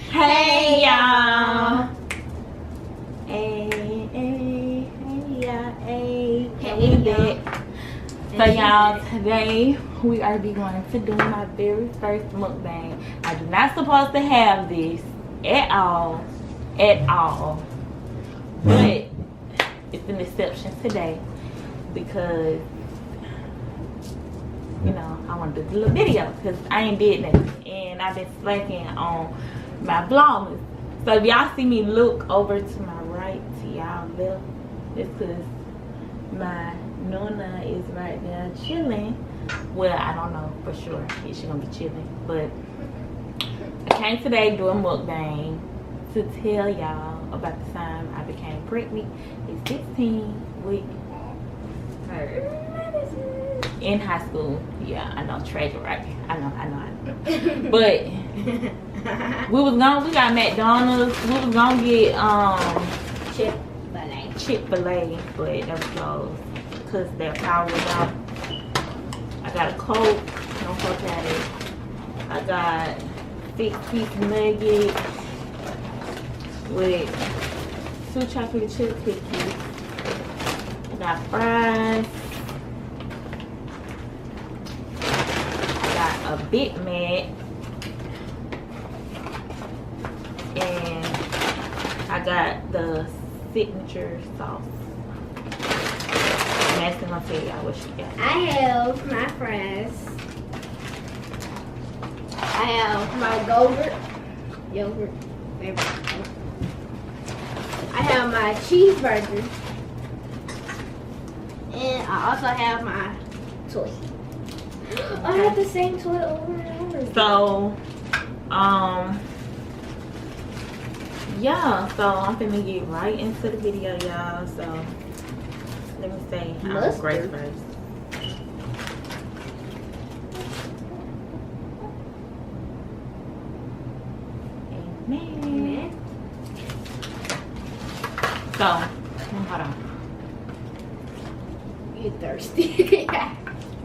Hey y'all. Hey y'all. We back. So y'all, today we are going to do my very first mukbang. I do not supposed to have this at all. But it's an exception today because you know I want to do the little video because I ain't did nothing and I've been slacking on my Vlogmas. So if y'all see me look over to my right, to y'all left, it's because my Nona is right there chilling. Well, I don't know for sure if she's gonna be chilling, but I came today doing mukbang to tell y'all about the time I became pregnant at 16 weeks in high school. Yeah, I know, treasure, right? I know. But we got McDonald's. We was gonna get Chick-fil-A, but that was closed because their power was out. I got a Coke, no Coke at it. I got 6-piece nuggets with 2 chocolate chip cookies. I got fries. I got a Big Mac. And I got the signature sauce. And that's gonna tell y'all what she got. I have my fries. I have my yogurt. I have my cheeseburger. And I also have my toy. I have the same toy over and over. So, yeah, so I'm finna get right into the video, y'all. So, let me say Grace first. Amen. So, hold on. You thirsty?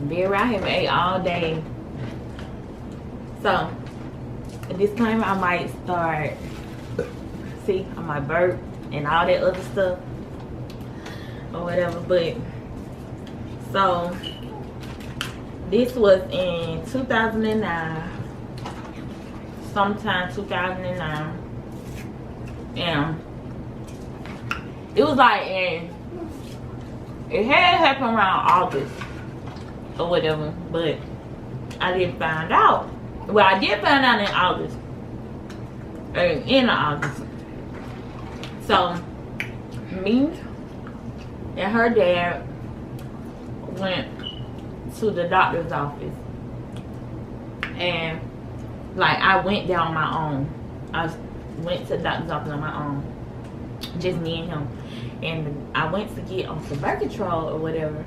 Been around here ate all day. So, a disclaimer, I might start, see, I might burp and all that other stuff or whatever, but so this was in 2009, sometime 2009, and it was like it had happened around August or whatever, but I didn't find out. Well, I did find out in August, in August. So me and her dad went to the doctor's office, and like I went there on my own. I went to the doctor's office on my own, just me and him, and I went to get on some birth control or whatever,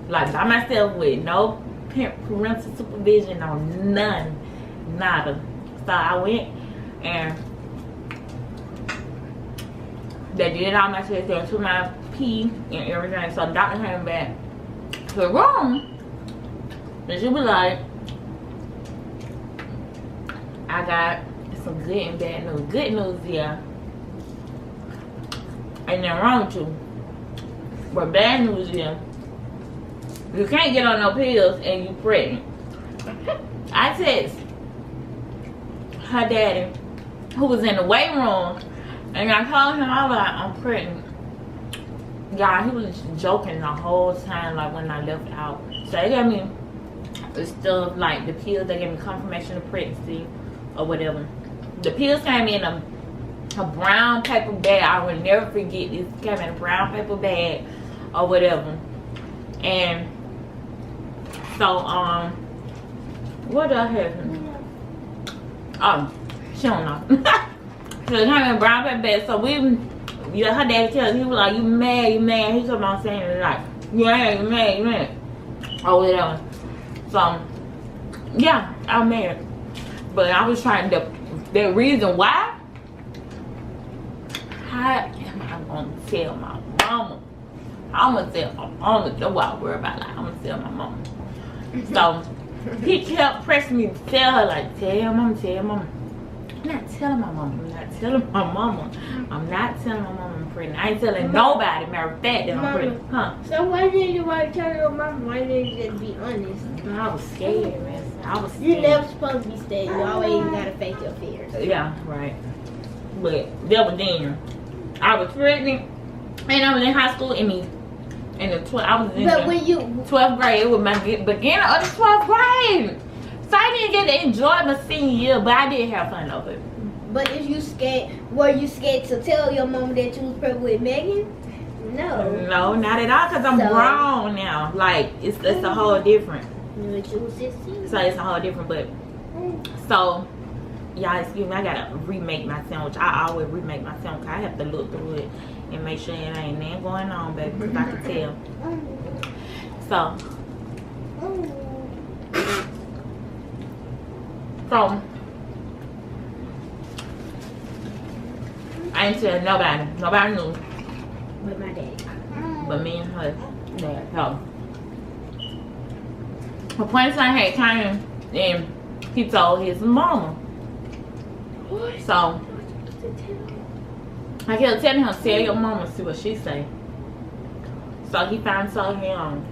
like by myself with no parental supervision on nada. So I went and they did all my tests, they took my pee and everything. So the doctor came back to the room and she was like, I got some good and bad news. Good news, yeah, ain't nothing wrong with you. But bad news, yeah, you can't get on no pills and you pregnant. I text her daddy, who was in the weight room, and I told him, I was like, I'm pregnant. Y'all, he was joking the whole time, like when I left out. So they gave me the stuff, like the pills, they gave me confirmation of pregnancy or whatever. The pills came in a brown paper bag. I will never forget this. It came in a brown paper bag or whatever. And so, what did I have? Oh, she don't know. So it came in a brown paper bag. So we, her daddy tells us, he was like, you mad. He kept on saying it like, you mad. Or whatever. So, yeah, I'm mad. But I was trying to, the reason why, how am I going to tell my mama? I'm going to tell my mama. That's what I worry about. Like, I'm going to tell my mama. So, he kept pressing me to tell her, like, tell your mama. I'm not telling my mama. I'm not telling my mama. I'm not telling my mama I'm pregnant. I ain't telling nobody, matter of fact, that I'm pregnant. Huh? So why didn't you want to tell your mama? Why didn't you just be honest? I was scared, man. I was scared. You're never supposed to be scared. You always gotta face your fears. Yeah, right. But that was then. I was pregnant, and I was in high school. I was in the 12th grade. It was my beginning of the 12th grade. So I didn't get to enjoy my senior year, but I did have fun of it. But if you scared, were you scared to tell your mom that you was pregnant with Megan? No. No, not at all, because I'm grown now. Like, it's a whole different. But you was 16. So it's a whole different, but. So, y'all excuse me, I gotta remake my sandwich. I always remake my sandwich. I have to look through it and make sure it ain't nothing going on, baby, because I can tell. So, I ain't tell nobody. Nobody knew. But my daddy. But me and her dad. So, the point time had came and he told his mama. What? So, I kept telling him, tell your mama, see what she say. So he finally told him.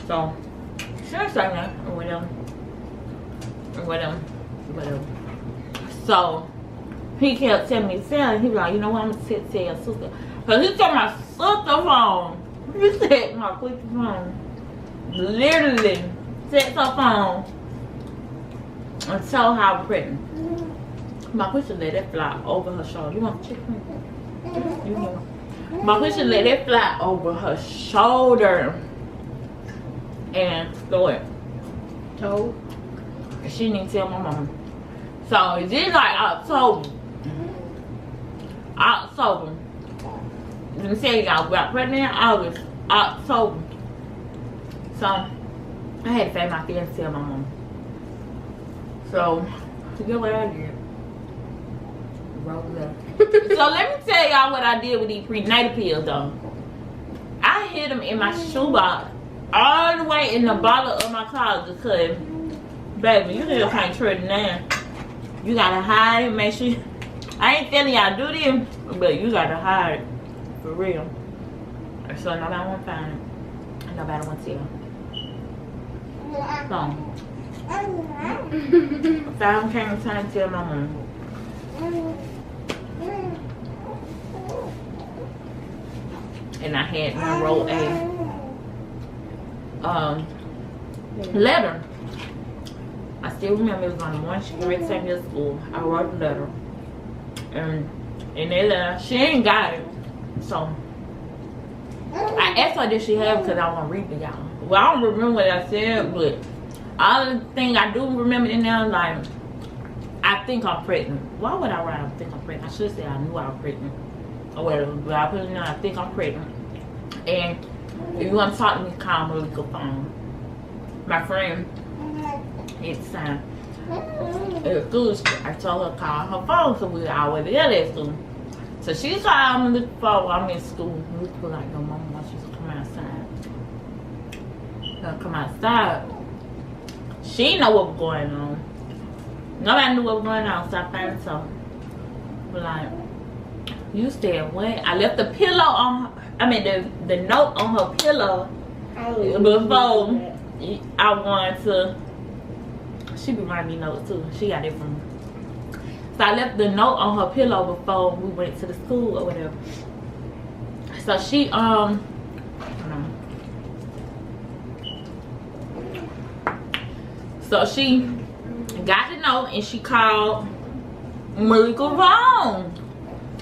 So, she didn't say that or whatever. So he kept telling me, he was like, you know what, I'm gonna tell your sister. Cause he told my sister phone. He said my quick phone. Literally text her phone and told her I was pregnant. My sister let that fly over her shoulder. You want chicken? You know. My sister let that fly over her shoulder and throw it. Told. She didn't tell my mama. So it's just like October. Let me tell you guys, we got pregnant in August, October. So I had to face my feelings and tell my mama. So to get what I did. So let me tell y'all what I did with these prenatal pills though. I hid them in my shoebox all the way in the bottom of my closet because baby, you just can't trust it now. You gotta hide it, make sure I ain't telling y'all do this, but you gotta hide it. For real. So nobody wanna find it. And nobody wanna tell. So I came time to tell my mom. And I wrote a letter. I still remember it was on the morning she ready to take me to school. I wrote a letter. And in that letter, she ain't got it. So I asked her did she have it because I want to read it, y'all. Well, I don't remember what I said, but all the things I do remember in there, like, I think I'm pregnant. Why would I write I think I'm pregnant? I should say I knew I was pregnant. Or whatever. But I put it in there, I think I'm pregnant. And if you want to talk to me, call me with your phone. My friend, it's time. At school, I told her to call her phone because we were always together at school. So she called me looking for while I'm in school. We was like, no, mama wants you to come outside. Come outside. She didn't know what was going on. Nobody knew what was going on, so I finally told her. But like, you said what? I left the pillow on her, the note on her pillow before I wanted to. She be writing me notes too. She got it from me. So I left the note on her pillow before we went to the school or whatever. So she so she got the note and she called Malika phone.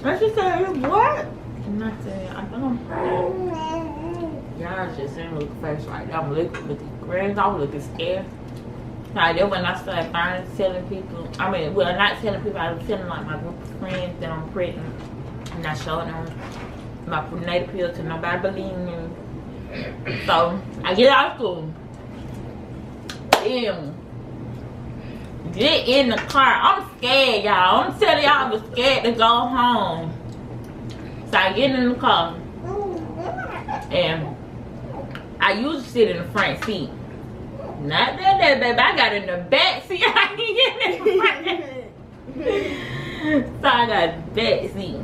And she said, what? And I said, I think I'm pregnant. Y'all just saying Malika's face right now. Malika looking crazy. I was looking scared. Like, then when I started finally telling people, well, not telling people, I was telling like my group of friends that I'm pregnant. And I showed them my prenatal pills because nobody believed me. So, I get out of school. Get in the car. I'm scared, y'all. I'm telling y'all I was scared to go home. So I get in the car. And I usually sit in the front seat. Not that, baby. I got in the back seat. I ain't getting in the front. So I got back seat.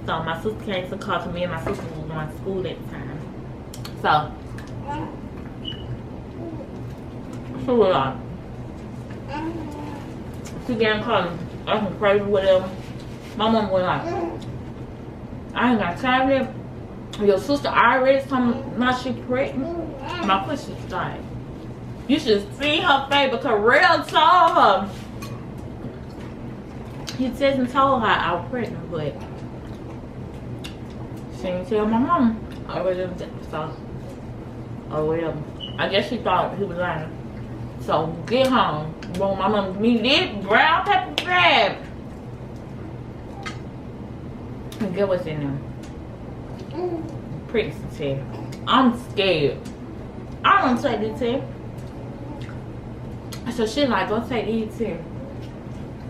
So my sister came to the car to me and my sister was going to school at the time. So she was like, she got in car acting crazy, whatever. My mom was like, I ain't got time for that. Your sister already told me now she pregnant. My pussy started. You should see her face because Real told her. He said and told her I was pregnant, but she didn't tell my mom. So, or whatever. I guess she thought he was lying. So, get home. Boom, my mom gave me this brown paper bag. And get what's in there. Pregnancy test. I'm scared. I don't take this test. So she like, go take these tests.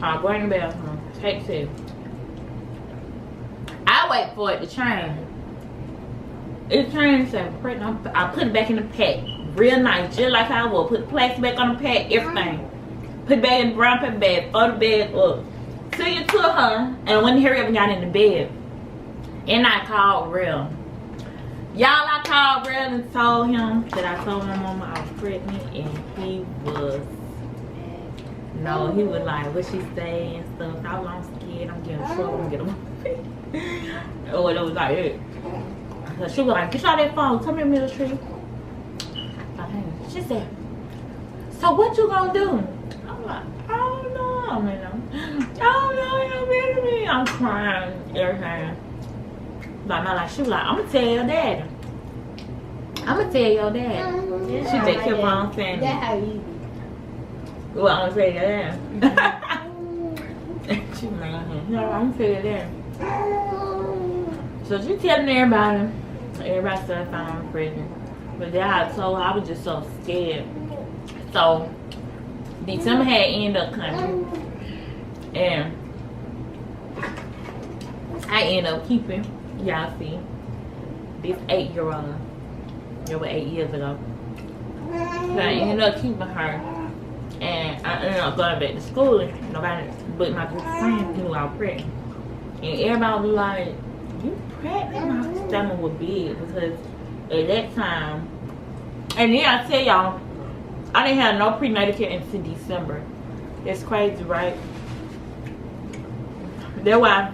I'll go in the bathroom. Take the test. I wait for it to change. It changed, said pregnant. I put it back in the pack. Real nice, just like I would. Put the plastic back on the pack, everything. Put it back in the brown paper bag, throw the bag up. Took it to her, and when hurry up and got in the bed. And I called Real. Y'all, I called Real and told him that I told my mama I was pregnant, and he was, no, he was like, what she say and stuff. I was scared, I'm getting trouble, I'm getting or it was like it. So she was like, get out that phone, come here, military. She said, so what you gonna do? I'm like, I don't know, I don't know, you're better me. I'm crying, everything. Like, she was like, I'm gonna tell your daddy. I'm gonna tell your dad. She just kept on saying, that's how you do. well, I'm gonna tell your dad. She was like, no, I'm gonna tell your dad. So she telling everybody. Everybody started finding me pregnant. But then I told her I was just so scared. So December had ended up coming. And I ended up keeping, y'all see, this 8-year-old. It was 8 years ago. So I ended up keeping her. And I ended up going back to school. Nobody but my good friend knew I was pregnant. And everybody was like, you pregnant? My stomach was big because at that time, and then I tell y'all, I didn't have no prenatal care until December. That's crazy, right? That's why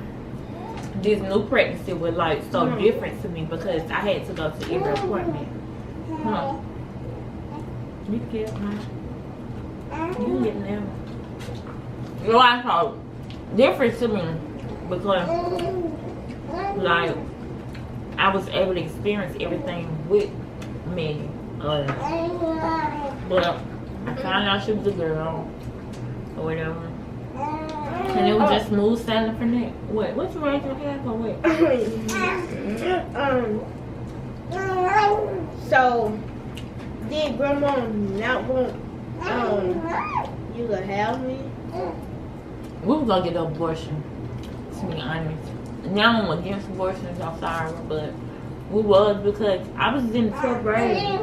this new pregnancy was like so different to me because I had to go to every appointment. You get you getting there. You know, I thought different to me because like I was able to experience everything with Megan. But I found out she was a girl or whatever. And it was just smooth sailing from there. What you raised your hand for? What? So did grandma not want you to have me? We was gonna get an abortion, to be honest. Now I'm against abortions, I'm sorry, but we was because I was in the 12th grade.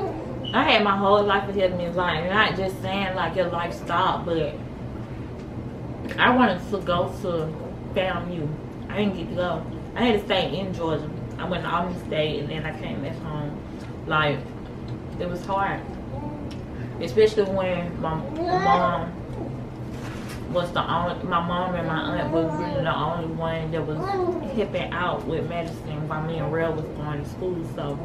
I had my whole life ahead of me in life. Not just saying like your life stopped, but I wanted to go to FAMU. I didn't get to go. I had to stay in Georgia. I went to Albany State and then I came back home. Like, it was hard. Especially when my mom was the only, my mom and my aunt was really the only one that was helping out with medicine while me and Real was going to school. So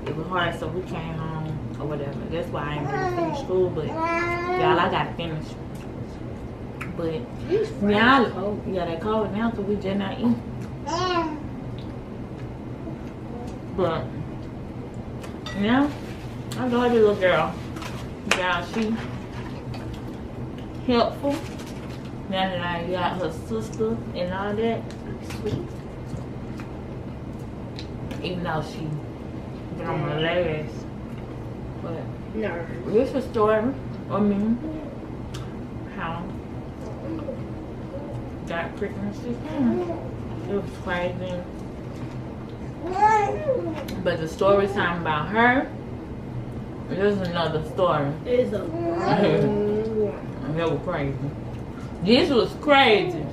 it was hard, so we came home or whatever. That's why I ain't really finished school, but y'all, I gotta finish. But now, yeah, they cold now, so we just not eat. But yeah, I love this little girl. Y'all, she helpful. Now that I got her sister and all that, sweet. Even though she been on my last. But No. this is a story of me, how got pregnancy. It was crazy. But the story time about her, there's another story. It's a That was crazy. This was crazy.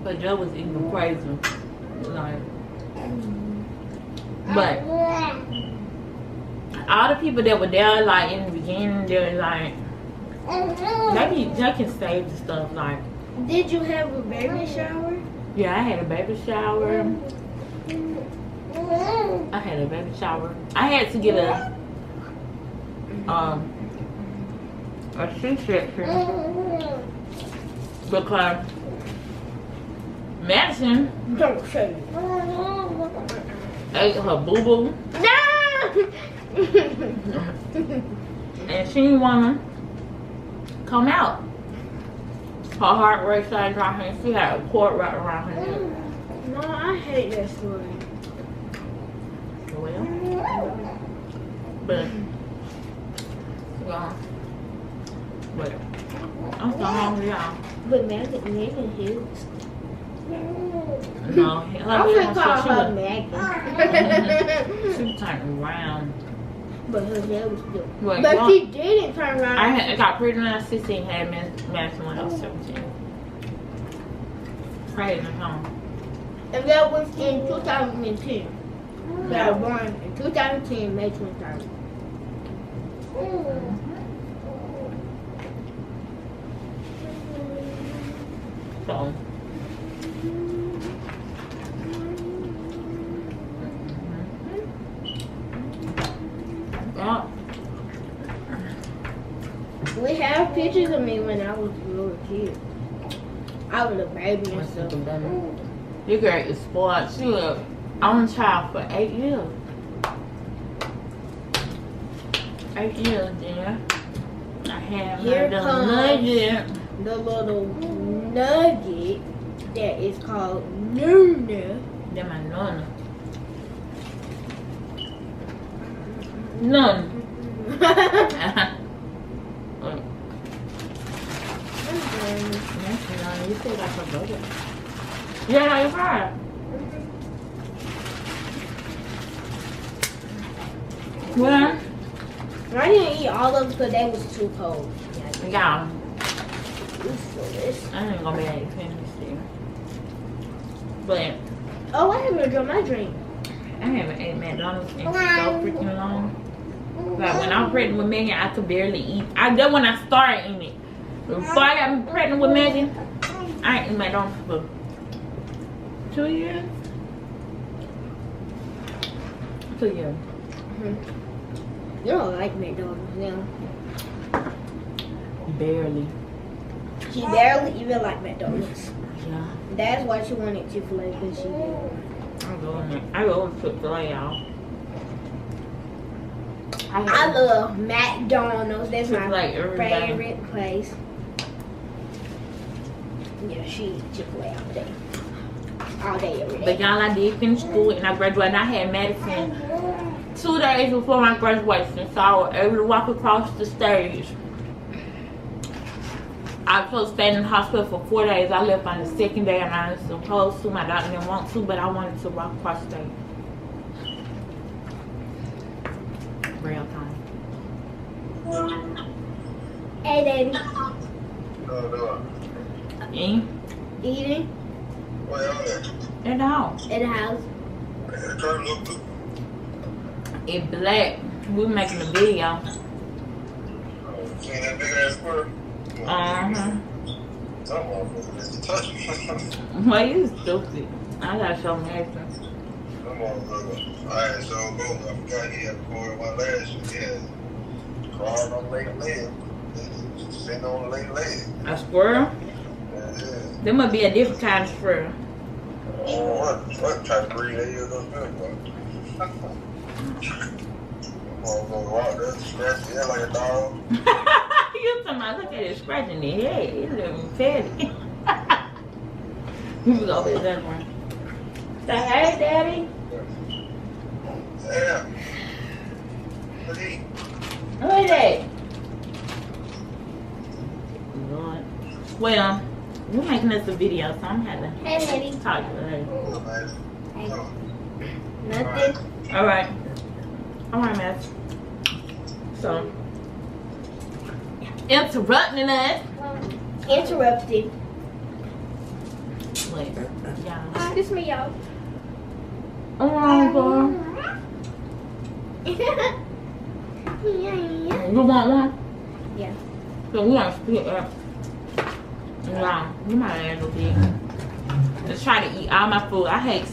But that was even crazier. Like, but all the people that were there, like in the beginning, they were like, maybe they can save the stuff. Like, did you have a baby shower? yeah, I had a baby shower. I had a baby shower. I had to get a C-section because Madison Don't say ate her boo-boo no. and she didn't want to come out. Her heart rate started dropping. She had a cord wrapped around her neck. No, I hate that story. Well, but yeah, but I'm so hungry, y'all. But Megan Hughes. No, I'm gonna call her she Megan. was turning around. But her hair was good. Wait, But what? she didn't turn around. I got pregnant when I was 16, had Madison when I was 17. Crazy, huh? And that was in 2010. They were born in 2010, May 23rd. So, yeah. We have pictures of me when I was a little kid. I was a baby and stuff. You girl is spoiled. She was on child for 8 years. 8 years, then. I have Here the comes nugget. the little nugget that is called Nuna. Then my nonna. None. You still got some burger. Yeah, no, you're fine. Well, I didn't eat all of them because they was too cold. yeah. It's delicious. I ain't gonna be able to finish this. But Oh, I haven't drunk my drink. I haven't ate McDonald's in so freaking long. Like when I was pregnant with Megan, I could barely eat. Then when I started eating it. Before I got pregnant with Megan, I ain't eaten McDonald's for 2 years. 2 years. You don't like McDonald's now. Barely. She barely even like McDonald's. Yeah. That's why she wanted Chick-fil-A because she didn't. I go to Chick-fil-A, y'all. I love McDonald's. That's my Chick-fil-A every day. favorite place. Yeah, she eats Chick-fil-A all day. All day, every day. But y'all, I did finish school and I graduated. I had medicine 2 days before my graduation, so I was able to walk across the stage. I was supposed to stay in the hospital for 4 days. I left on the second day and I was supposed to. My doctor didn't want to, but I wanted to walk across the stage. Real time. Hey, Daddy. Eating In the house. in the house. It's black. We making a video. Well, you stupid. I gotta show Madison. Alright, so boom, I forgot he had recorded one last year. Crawling on the lady leg. Sitting on the lady leg. A squirrel? Yeah. There must be a different kind of squirrel. What type of breed they is up there? I'm gonna walk there, scratch the head like a dog. You talking about, look at it scratching the head. It looking fatty. You was over there that one. Say hey, Daddy. Yeah. What he? Who is that? Lord. Well, we're making us a video, so I'm having Hey, Daddy. to talk to her. Hey. Nothing. Alright. Alright, Matt. So, interrupting us. interrupted. Wait, yeah. This me, y'all. Oh, Yeah. you want one? Yeah. So we gonna split up. Wow, you might add a little bit. Just try to eat all my food. I hate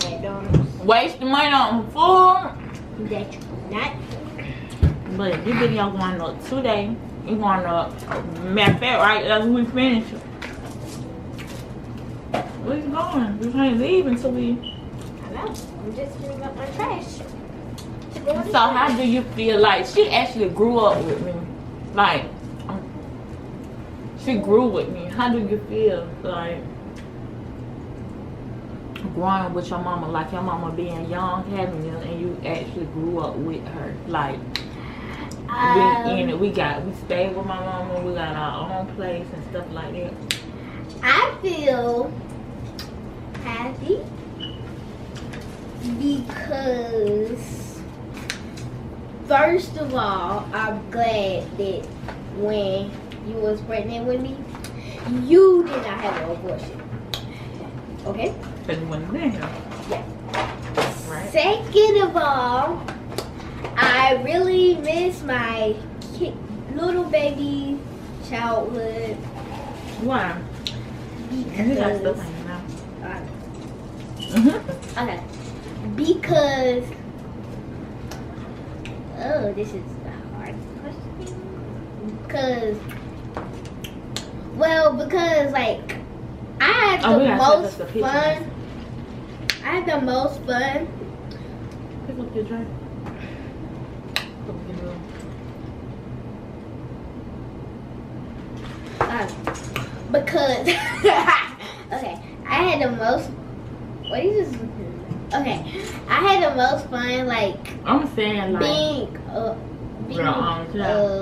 McDonald's. wasting money on food. That you not. But this video going up today. It's going up. Matter of fact, right after we finish. Where you going? We can't leave until we. I know. I'm just filling up my trash. So how do you feel? Like she actually grew up with me. Like she grew with me. How do you feel like growing with your mama? Like your mama being young, having you, and you actually grew up with her. Like we stayed with my mama. We got our own place and stuff like that. I feel happy because first of all, I'm glad that when you was pregnant with me, you did not have an abortion. Okay? Because you wasn't there. Yeah. Right. Second of all, I really miss my little baby childhood. Why? And you got stuff Because in your mouth. okay. Because oh, this is a hard question. Because like I had the most fun. I had the most fun. Pick up your drink. Because okay, I had the most. What is this? Okay, I had the most fun like I'm saying like being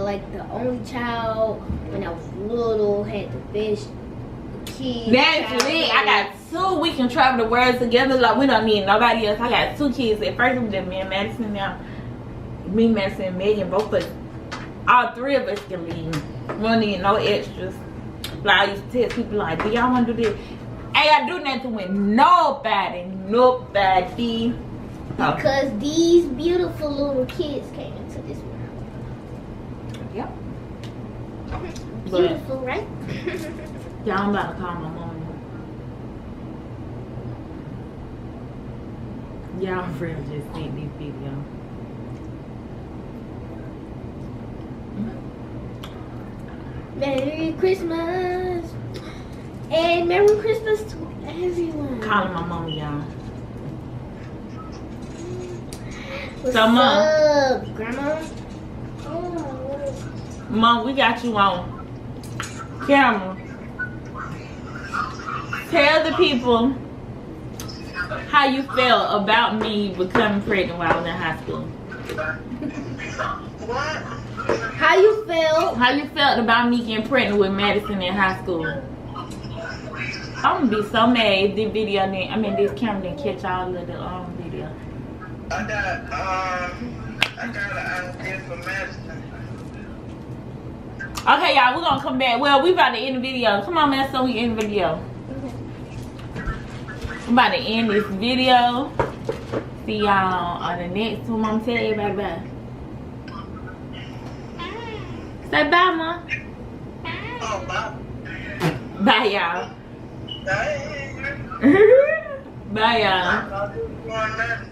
like the only child when I was little. Had the fish, kids. that's it. I got two. We can travel the world together. Like we don't need nobody else. I got two kids. At first it was just me and Madison. Now me, Madison, and Megan. Both of us. All three of us can leave. We don't need no extras. Like I used to tell people like, do y'all want to do this? Ain't gotta do nothing with nobody. Nobody. Because these beautiful little kids came into this world. Yep. Beautiful, right? Yeah, I'm about to call my mom. Y'all really just seen these videos. Merry Christmas and Merry Christmas to everyone. Calling my mom, y'all. What's So, Mom. up, Grandma? Oh, Mom, we got you on camera. Tell the people how you felt about me becoming pregnant while I was in high school. how you feel? How you felt about me getting pregnant with Madison in high school? I'm gonna be so mad if this video this camera didn't catch all of the video. I got an idea for Madison. Okay, y'all, we're gonna come back. Well, we about to end the video. Come on, man, so we end the video. I'm about to end this video. See y'all on the next one. Mom, tell everybody bye. Say bye, Mom. Oh, bye. Bye, y'all. Bye. Bye, y'all. I'll do one Madison.